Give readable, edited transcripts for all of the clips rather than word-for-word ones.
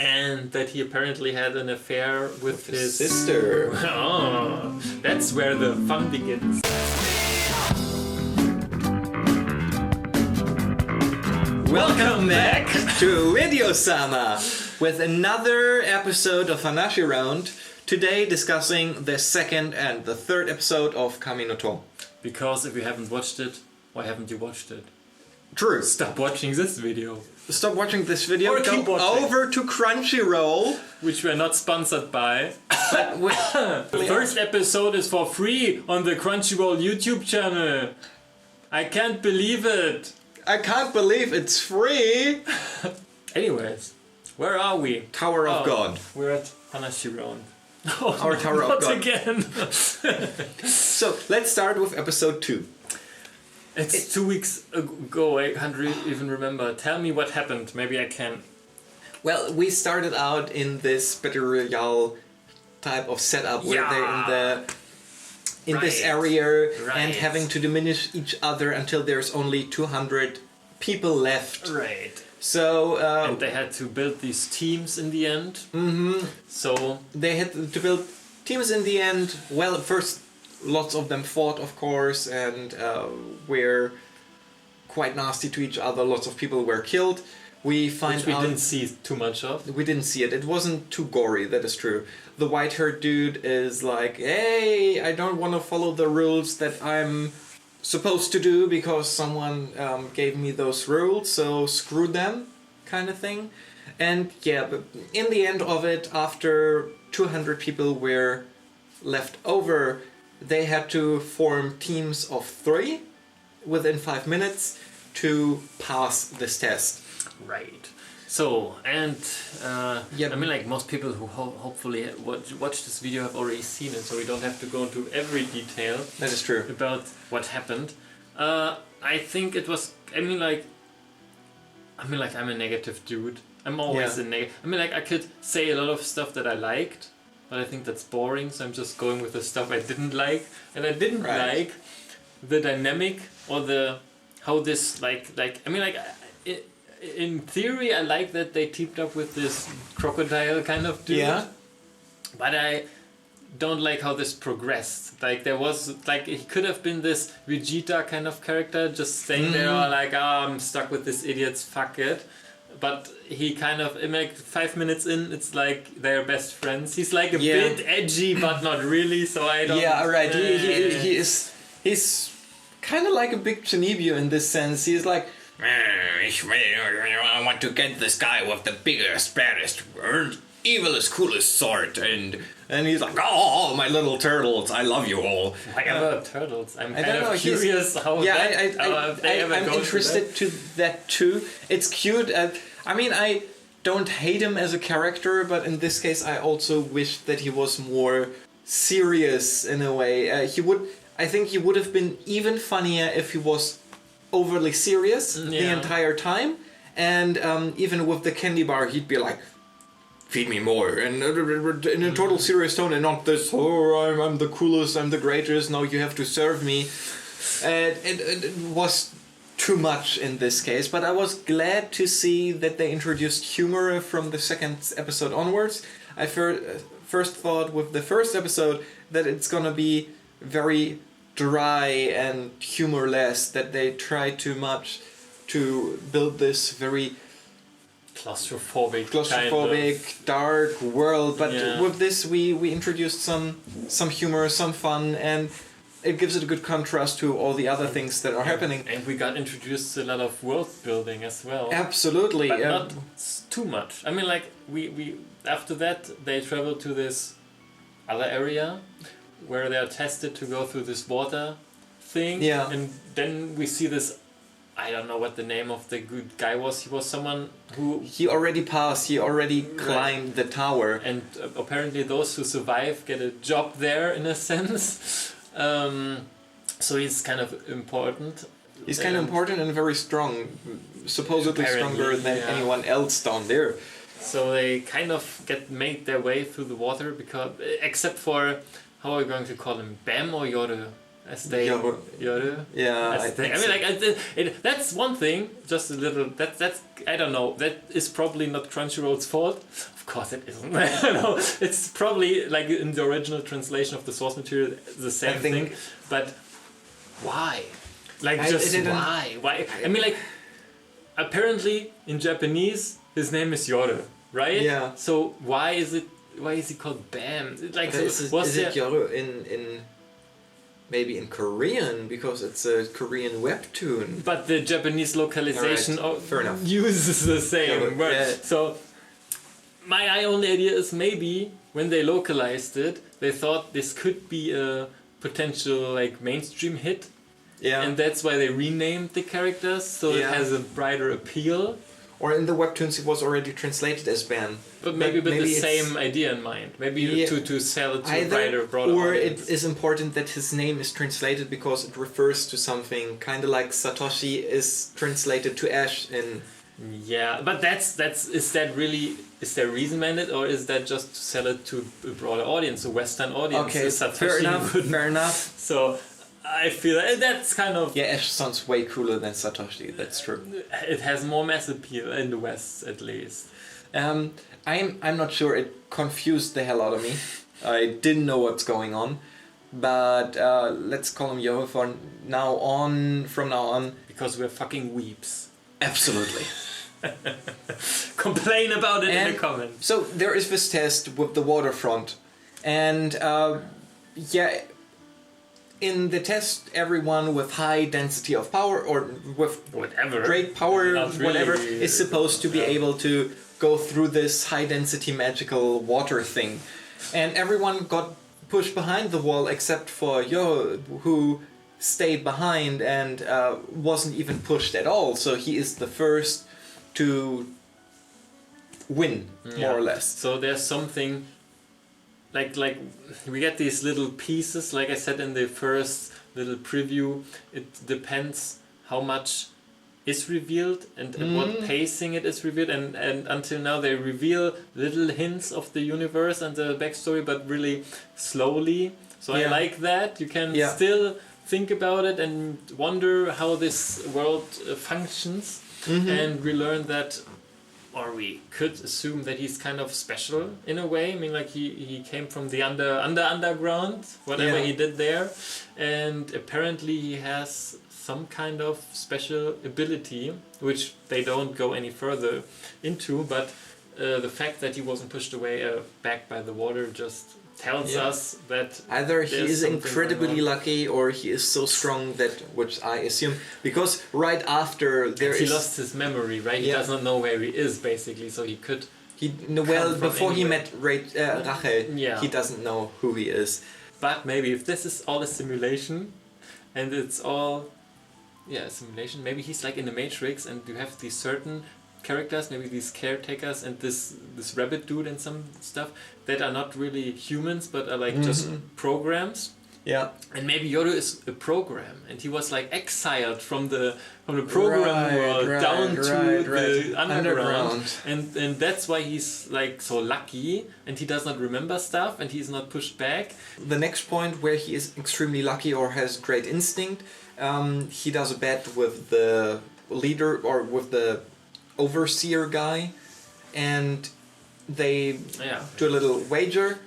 And that he apparently had an affair with his sister. Oh, that's where the fun begins. Welcome back to Radio-sama with another episode of Hanashi Round. Today discussing the second and the third episode of kaminotou. Because if you haven't watched it, why haven't you watched it? True. Stop watching this video. Stop watching this video. Or keep watching. Over to Crunchyroll, which we're not sponsored by. But the first episode is for free on the Crunchyroll YouTube channel. I can't believe it. I can't believe it's free. Anyways, where are we? Tower of God. We're at Hanashi Round. Our Tower of God. Not again. So let's start with episode 2. It's 2 weeks ago, I can't even remember. Tell me what happened, maybe I can. Well, we started out in this battle royale type of setup where they're in this area and having to diminish each other until there's only 200 people left. Right. So and they had to build these teams in the end. Mm-hmm. So they had to build teams in the end. Well, first lots of them fought, of course, and were quite nasty to each other. Lots of people were killed. We didn't see too much of. We didn't see it. It wasn't too gory, that is true. The white-haired dude is like, hey, I don't want to follow the rules that I'm supposed to do because someone gave me those rules, so screw them, kind of thing. And yeah, but in the end of it, after 200 people were left over, they had to form teams of 3 within 5 minutes to pass this test. Right. So, and I mean, like most people who hopefully watch this video have already seen it, so we don't have to go into every detail. That is true. About what happened. I think it was. I'm a negative dude. I'm always a negative. I mean, like I could say a lot of stuff that I liked, but I think that's boring. So I'm just going with the stuff I didn't like, and I didn't like the dynamic or the how this in theory, I like that they teamed up with this crocodile kind of dude. Yeah. But I don't like how this progressed. Like there was he could have been this Vegeta kind of character, just staying there like, I'm stuck with this idiots, fuck it. But he kind of, 5 minutes in, it's like they're best friends. He's like a bit edgy, but not really. So I don't. Yeah, right. He's kind of like a big Chinibyo in this sense. He's like, I want to get this guy with the biggest, baddest, evilest, coolest sword, and he's like, oh, my little turtles, I love you all. Why ever turtles? I'm kind of curious how I'm interested to that too. It's cute. I don't hate him as a character, but in this case, I also wish that he was more serious in a way. I think he would have been even funnier if he was overly serious the entire time, and even with the candy bar he'd be like, feed me more, and in a total serious tone, and not this, I'm the coolest, I'm the greatest, now you have to serve me. It was too much in this case, but I was glad to see that they introduced humor from the second episode onwards. I first thought with the first episode that it's gonna be very dry and humorless, that they try too much to build this very claustrophobic kind of dark world, but with this we introduced some humor, some fun, and it gives it a good contrast to all the other things that are happening. And we got introduced to a lot of world building as well. Absolutely. But not too much. I mean, like we after that they travel to this other area where they are tested to go through this water thing. Yeah. And then we see this, I don't know what the name of the good guy was. He was someone who... He already climbed the tower. And apparently those who survive get a job there in a sense. So he's kind of important. He's kind of important and very strong. Supposedly stronger than anyone else down there. So they kind of made their way through the water, because except for... How are we going to call him? Bam or Yoru? as they Yoru. Yeah, I mean, like that's one thing. Just a little. That's I don't know. That is probably not Crunchyroll's fault. Of course, it isn't. No, it's probably like in the original translation of the source material the same thing. But why? Like why? Why? I mean, like apparently in Japanese his name is Yoru, right? Yeah. So why is he called Bam? Like is it Yoru in maybe in Korean because it's a Korean webtoon? But the Japanese localization fair enough. uses the same word. Yeah. So my only idea is maybe when they localized it, they thought this could be a potential like mainstream hit. Yeah. And that's why they renamed the characters so it has a brighter appeal. Or in the webtoons it was already translated as Ban. But maybe with the same idea in mind. Maybe to sell it to a brighter, broader audience. Or it is important that his name is translated because it refers to something kind of like Satoshi is translated to Ash in... Yeah, but is there reason behind it, or is that just to sell it to a broader audience, a Western audience? Okay, fair enough. So I feel that's kind of... Yeah, Ash sounds way cooler than Satoshi, that's true. It has more mass appeal in the West, at least. I'm not sure, it confused the hell out of me. I didn't know what's going on. But let's call him Yoru from now on. Because we're fucking weeps. Absolutely. Complain about it in the comments. So there is this test with the waterfront. And in the test, everyone with high density of power or with whatever great power, whatever, really, is supposed to be able to go through this high density magical water thing. And everyone got pushed behind the wall except for Yo, who stayed behind and wasn't even pushed at all. So he is the first to win, more or less. So there's something... Like we get these little pieces, like I said in the first little preview, it depends how much is revealed and at what pacing it is revealed, and until now they reveal little hints of the universe and the backstory, but really slowly. So I like that. You can still think about it and wonder how this world functions, and we learn that, or we could assume that he's kind of special in a way. I mean, like he came from the underground, whatever he did there, and apparently he has some kind of special ability, which they don't go any further into. But the fact that he wasn't pushed away back by the water just tells us that either he is incredibly lucky or he is so strong that, which I assume, because right after he lost his memory, right? He does not know where he is basically, so he could before he met Rachel, he doesn't know who he is. But maybe if this is all a simulation and it's all a simulation, maybe he's like in the Matrix and you have these certain characters, maybe these caretakers and this rabbit dude and some stuff that are not really humans but are like just programs. Yeah. And maybe Yoru is a program and he was like exiled from the program world down to the underground. And that's why he's like so lucky and he does not remember stuff and he's not pushed back. The next point where he is extremely lucky or has great instinct, he does a bet with the leader or with the overseer guy, and they do a little wager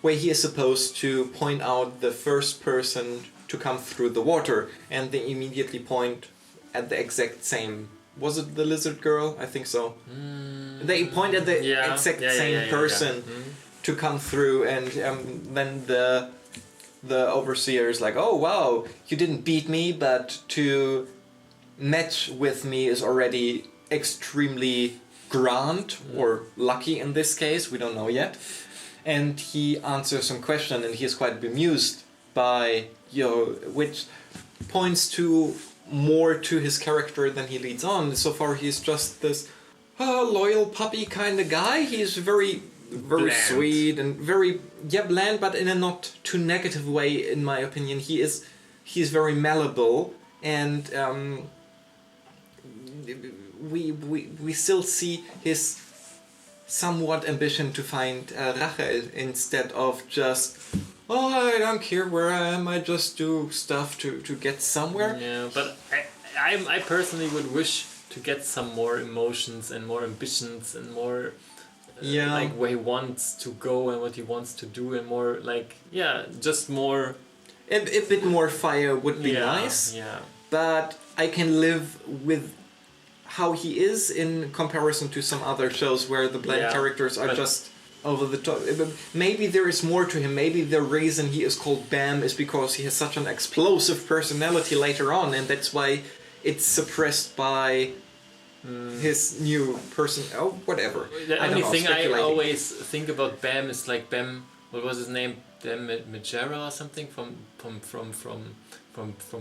where he is supposed to point out the first person to come through the water, and they immediately point at the exact same... Was it the lizard girl? I think so. They point at the exact same person to come through, and then the overseer is like, oh wow, you didn't beat me, but to match with me is already extremely grand or lucky in this case, we don't know yet. And he answers some question and he is quite bemused by which points to more to his character than he leads on. So far he's just this loyal puppy kind of guy. He's very bland. Sweet and very bland, but in a not too negative way in my opinion. He's very malleable, and we still see his somewhat ambition to find Rachel instead of just I don't care where I am, I just do stuff to get somewhere. Yeah, but I personally would wish to get some more emotions and more ambitions and more like where he wants to go and what he wants to do, and more like just more a bit more fire would be nice. Yeah. But I can live with how he is in comparison to some other shows where the blend characters are just over the top. Maybe there is more to him. Maybe the reason he is called Bam is because he has such an explosive personality later on, and that's why it's suppressed by his new person. Oh, whatever. The only thing I always think about Bam is like Bam. What was his name? Bam Majera or something from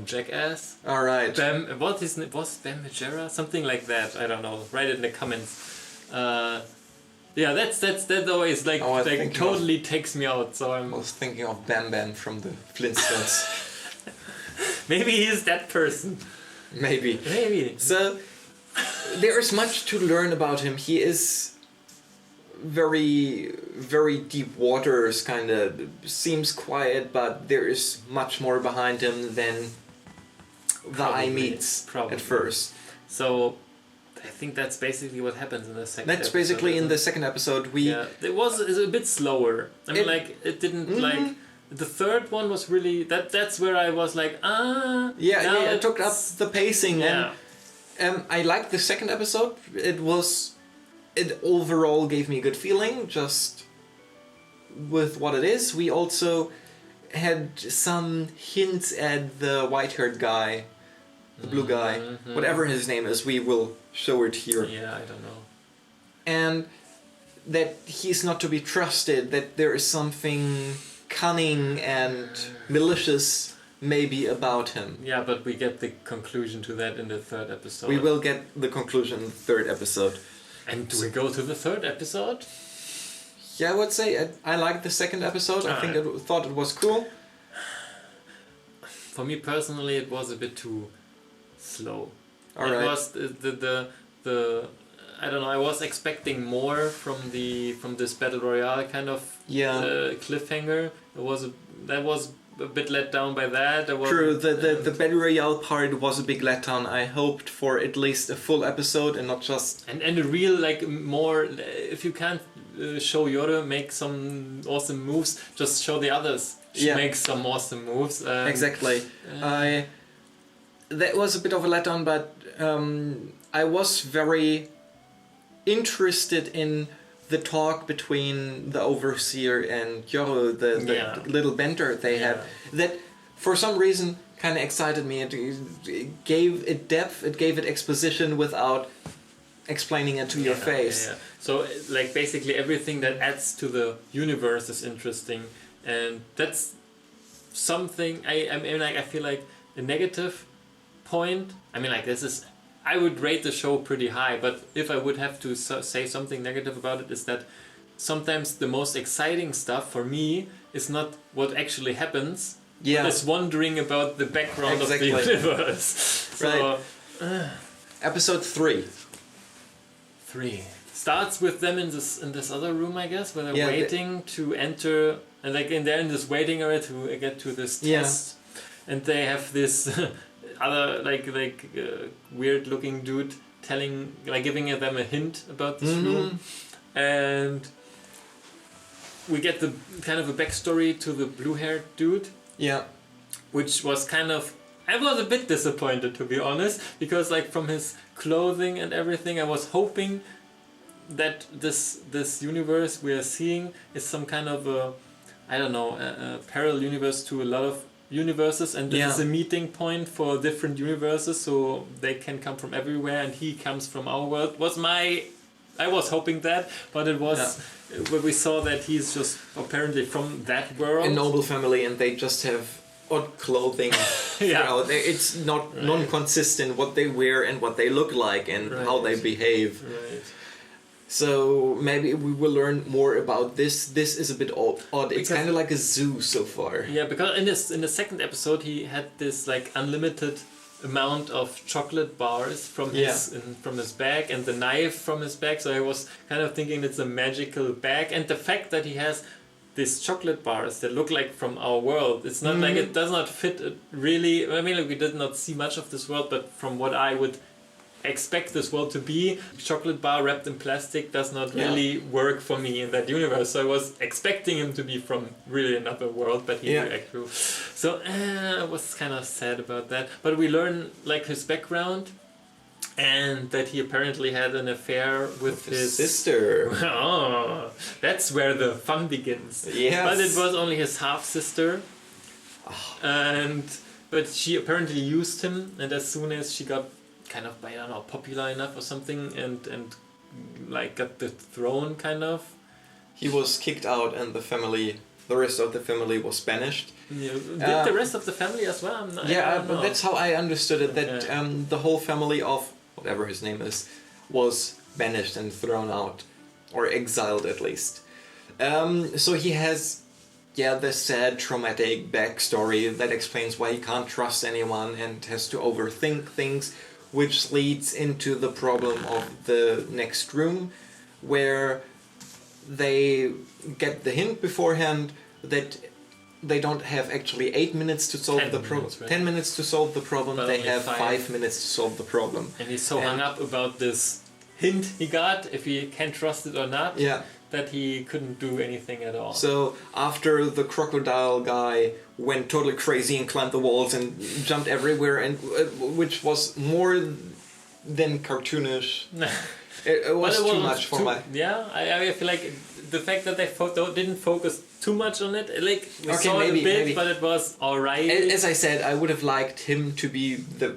Jackass. All right. Bam. What his name was? Bam Majera? Something like that. I don't know. Write it in the comments. Yeah, that's always like totally takes me out. So I was thinking of Bam Bam from the Flintstones. Maybe he's that person. Maybe. So there is much to learn about him. He is very, very deep waters, kind of seems quiet, but there is much more behind him than the eye meets at first. So I think that's basically what happens in the second episode. That's basically in the second episode. It was a bit slower. I mean, it didn't like... The third one was really... That's where I was like, it took up the pacing. Yeah. And I liked the second episode. It overall gave me a good feeling, just with what it is. We also had some hints at the white-haired guy, the blue guy, whatever his name is. We will show it here. Yeah, I don't know. And that he's not to be trusted, that there is something cunning and malicious maybe about him. Yeah, but we get the conclusion to that in the third episode. We will get the conclusion in the third episode. And do we go to the third episode? Yeah, I would say I liked the second episode. I thought it was cool. For me personally, it was a bit too slow. It was the I don't know. I was expecting more from this battle royale kind of cliffhanger. That was a bit let down by that. True. The battle royale part was a big letdown. I hoped for at least a full episode and not just and a real like more. If you can't show Yore make some awesome moves, just show the others. She makes some awesome moves. Exactly. That was a bit of a letdown, but I was very interested in the talk between the overseer and Yoro, the little banter they had. That for some reason kind of excited me. It gave it depth, it gave it exposition without explaining it to your face. Yeah. So like basically everything that adds to the universe is interesting, and that's something I mean like I feel like a negative point. I mean like this is I would rate the show pretty high, but if I would have to say something negative about it, is that sometimes the most exciting stuff for me is not what actually happens, but it's wondering about the background of the universe. So, Episode 3. 3 starts with them in this other room, I guess, where they're waiting to enter, and like they're in this waiting area to get to this test, and they have this. Other weird looking dude giving them a hint about this room, and we get the kind of a backstory to the blue haired dude, which was kind of I was a bit disappointed, to be honest, because like from his clothing and everything I was hoping that this universe we are seeing is some kind of a parallel universe to a lot of universes, and this is a meeting point for different universes, so they can come from everywhere, and he comes from our world. I was hoping that, but it was where we saw that he's just apparently from that world. A noble family, and they just have odd clothing. It's not non-consistent what they wear and what they look like and how they behave. Right. So maybe we will learn more about this. This is a bit odd. It's kind of like a zoo so far. Yeah, because in the second episode he had this like unlimited amount of chocolate bars from his bag, and the knife from his bag. So I was kind of thinking it's a magical bag, and the fact that he has these chocolate bars that look like from our world. It's not like it does not fit really. I mean, like, we did not see much of this world, but from what I would expect this world to be, chocolate bar wrapped in plastic does not really work for me in that universe. So I was expecting him to be from really another world, but he actually. So I was kind of sad about that. But we learn like his background. And that he apparently had an affair with his sister. Oh, that's where the fun begins. Yes. But it was only his half sister, but she apparently used him. And as soon as she got kind of, I don't know, popular enough or something, and like got the throne kind of, he was kicked out, and the rest of the family was banished. Yeah. Did the rest of the family as well? But that's how I understood it. That the whole family of whatever his name is was banished and thrown out, or exiled at least. So he has, the sad traumatic backstory that explains why he can't trust anyone and has to overthink things, which leads into the problem of the next room, where they get the hint beforehand that they don't have actually 8 minutes to solve the problem. Right? 10 minutes to solve the problem. But they have 5. 5 minutes to solve the problem. And he's so hung up about this hint he got, if he can trust it or not, that he couldn't do anything at all. So after the crocodile guy went totally crazy and climbed the walls and jumped everywhere, and which was more than cartoonish. It was too much for my... Yeah, I feel like the fact that they didn't focus too much on it, like we saw it a bit, but it was alright. As I said, I would have liked him to be the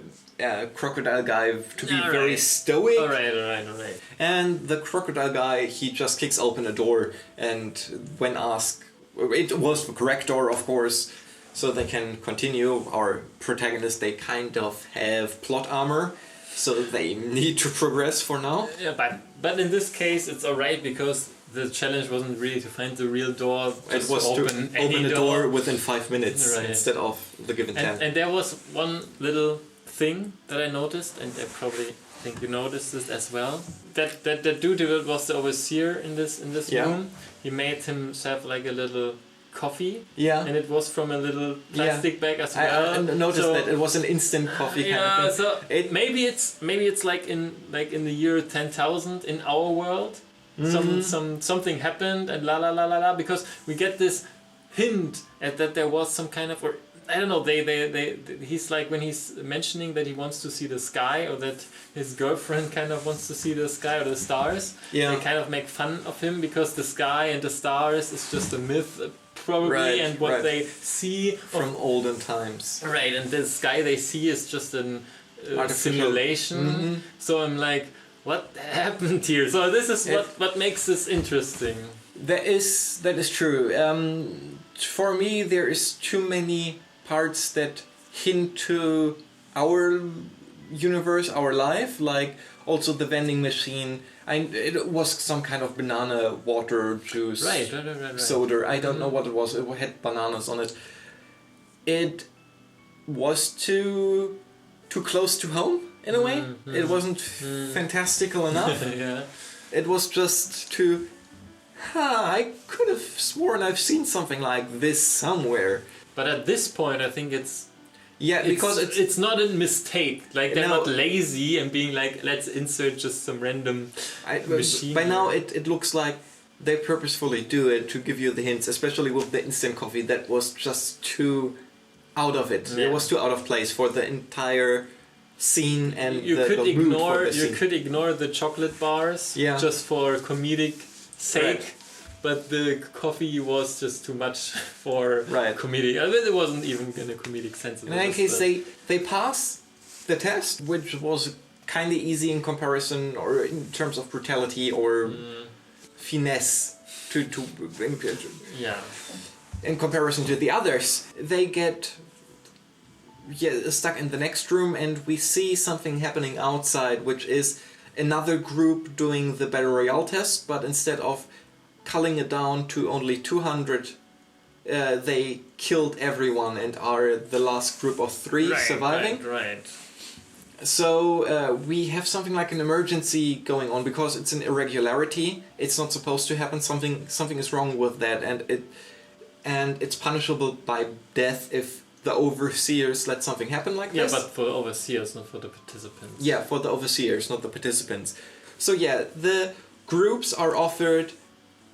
crocodile guy, to be very stoic. Alright. And the crocodile guy, he just kicks open a door, and when asked, it was the correct door, of course, so they can continue. Our protagonists, they kind of have plot armor, so they need to progress for now. Yeah, but in this case, it's alright because the challenge wasn't really to find the real door. It was to open a door within 5 minutes instead of the given 10. And there was one little thing that I noticed, and I probably think you noticed this as well. That dude who was the overseer in this room, he made himself like a little coffee, and it was from a little plastic bag as well. I noticed that it was an instant coffee kind of thing. So maybe it's like in the year 10,000 in our world. Something happened and la la la la la, because we get this hint at that there was some kind of, or I don't know, they he's like, when he's mentioning that he wants to see the sky, or that his girlfriend kind of wants to see the sky or the stars, they kind of make fun of him because the sky and the stars is just a myth probably, and what they see from olden times. Right, and the sky they see is just an simulation. So I'm like, what happened here? So this is what makes this interesting. That is true. For me, there is too many parts that hint to our universe, our life. Like also the vending machine. It was some kind of banana water juice, right. soda. I don't know what it was. It had bananas on it. It was too close to home. In a way, it wasn't fantastical enough. It was just too... I could have sworn I've seen something like this somewhere. But at this point, I think it's because it's not a mistake. Like, they're not lazy and being like, let's insert just some random machine. By now, it looks like they purposefully do it to give you the hints, especially with the instant coffee. That was just too out of it. It was too out of place for the entire scene, and you could ignore the chocolate bars just for comedic sake, but the coffee was just too much for comedic. I mean, it wasn't even in a comedic sense. In any case, they pass the test, which was kind of easy in comparison, or in terms of brutality or finesse in comparison to the others. They get stuck in the next room, and we see something happening outside, which is another group doing the Battle Royale test, but instead of culling it down to only 200, they killed everyone and are the last group of 3 surviving. Right. So we have something like an emergency going on, because it's an irregularity. It's not supposed to happen. Something is wrong with that, and and it's punishable by death if the overseers let something happen like this. Yeah, but for the overseers, not for the participants. Yeah, for the overseers, not the participants. So yeah, the groups are offered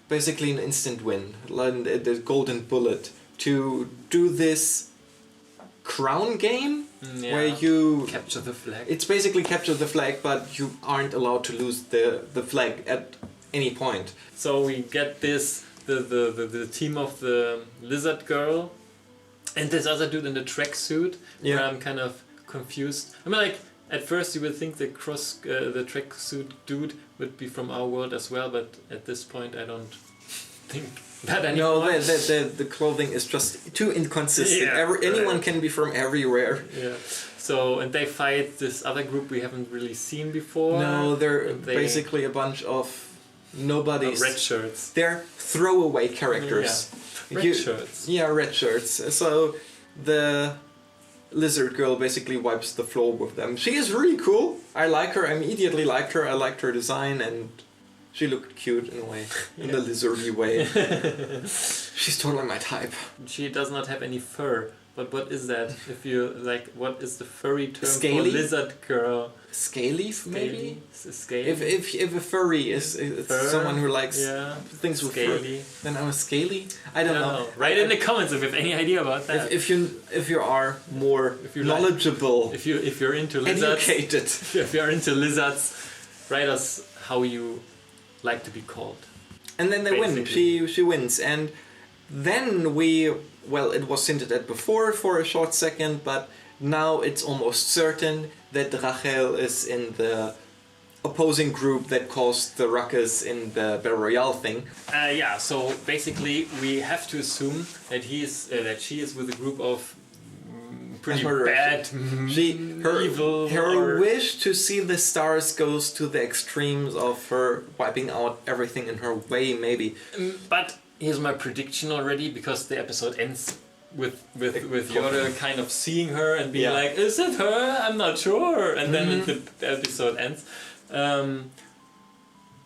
basically an instant win, like the golden bullet, to do this crown game where you capture the flag. It's basically capture the flag, but you aren't allowed to lose the flag at any point. So we get this the team of the lizard girl and this other dude in the tracksuit. Yeah. Where I'm kind of confused. I mean, like at first you would think the tracksuit dude would be from our world as well, but at this point I don't think that anymore. No, the clothing is just too inconsistent. Yeah, anyone can be from everywhere. Yeah. So, and they fight this other group we haven't really seen before. No, they're basically a bunch of nobodies. Red shirts. They're throwaway characters. Yeah. Red shirts. Yeah, red shirts. So the lizard girl basically wipes the floor with them. She is really cool. I like her. I immediately liked her. I liked her design, and she looked cute in a way, in the lizardy way. She's totally my type. She does not have any fur. But what is that? If you like, what is the furry term Scaly? for lizard girl? Scaly, maybe? Scaly? If a furry is someone who likes things with scaly. fur, then I'm a scaly? I don't know. Write in the comments if you have any idea about that. If you are more knowledgeable, if you're into lizards, educated. If you're into lizards, write us how you like to be called. And then they win. She wins, and then it was hinted at before for a short second, but now it's almost certain that Rachel is in the opposing group that caused the ruckus in the Battle Royale thing. So basically we have to assume that she is with a group of pretty bad, evil. Her wish to see the stars goes to the extremes of her wiping out everything in her way, maybe. But here's my prediction already, because the episode ends with Yoda kind of seeing her and being like, is it her? I'm not sure. And then the episode ends.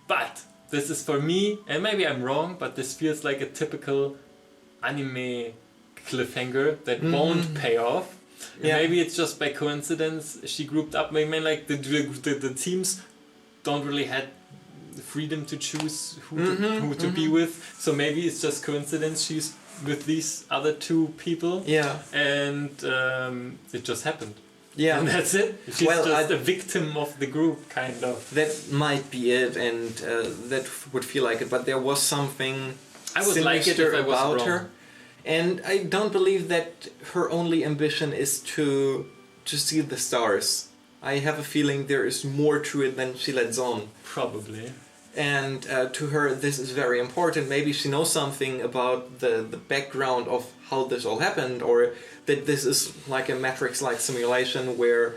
But this is for me, and maybe I'm wrong, but this feels like a typical anime cliffhanger that won't pay off. Maybe it's just by coincidence she grouped up. Maybe like the teams don't really had the freedom to choose who to be with, so maybe it's just coincidence she's with these other two people, and it just happened, and that's it. She's just a victim of the group, kind of. That might be it, and that would feel like it, but there was something I would like it if I was about wrong. her, and I don't believe that her only ambition is to see the stars. I have a feeling there is more to it than she lets on. Probably. And to her this is very important. Maybe she knows something about the background of how this all happened, or that this is like a Matrix-like simulation where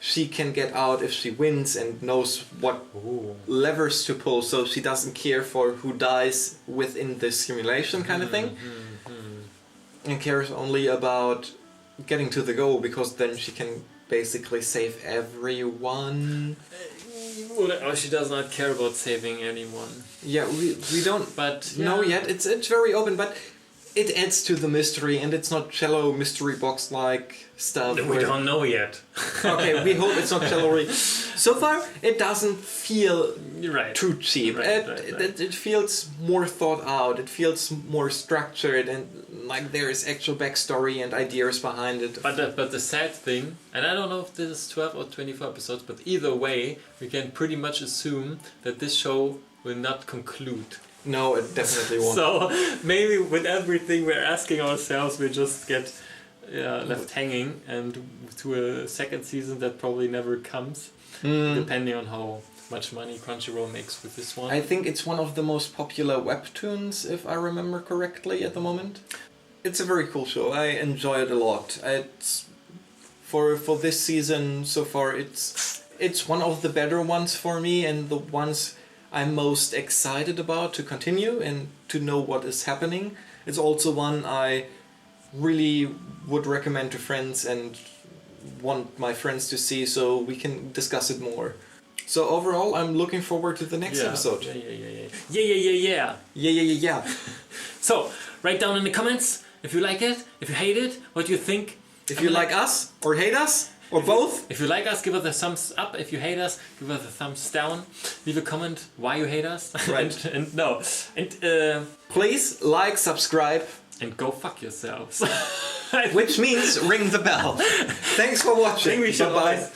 she can get out if she wins and knows what levers to pull, so she doesn't care for who dies within this simulation kind of thing. And cares only about getting to the goal, because then she can basically save everyone. Or she does not care about saving anyone. Yeah, we don't know yet. It's very open, but it adds to the mystery, and it's not shallow mystery box like stuff. We don't know yet. Okay, we hope it's not shallow. So far, it doesn't feel too cheap. It feels more thought out. It feels more structured, and like there is actual backstory and ideas behind it. But the sad thing, and I don't know if this is 12 or 24 episodes, but either way, we can pretty much assume that this show will not conclude. No, it definitely won't. So maybe with everything we're asking ourselves, we just get left hanging, and to a second season that probably never comes, depending on how much money Crunchyroll makes with this one. I think it's one of the most popular webtoons, if I remember correctly, at the moment. It's a very cool show. I enjoy it a lot. It's for this season so far. It's one of the better ones for me, and the ones I'm most excited about to continue and to know what is happening. It's also one I really would recommend to friends and want my friends to see, so we can discuss it more. So overall, I'm looking forward to the next episode. Yeah. Yeah. So, write down in the comments if you like it, if you hate it, what you think. If you like us or hate us or both. If you like us, give us a thumbs up. If you hate us, give us a thumbs down. Leave a comment why you hate us. Right. and please like, subscribe. And go fuck yourselves. Which means ring the bell. Thanks for watching. Bye bye.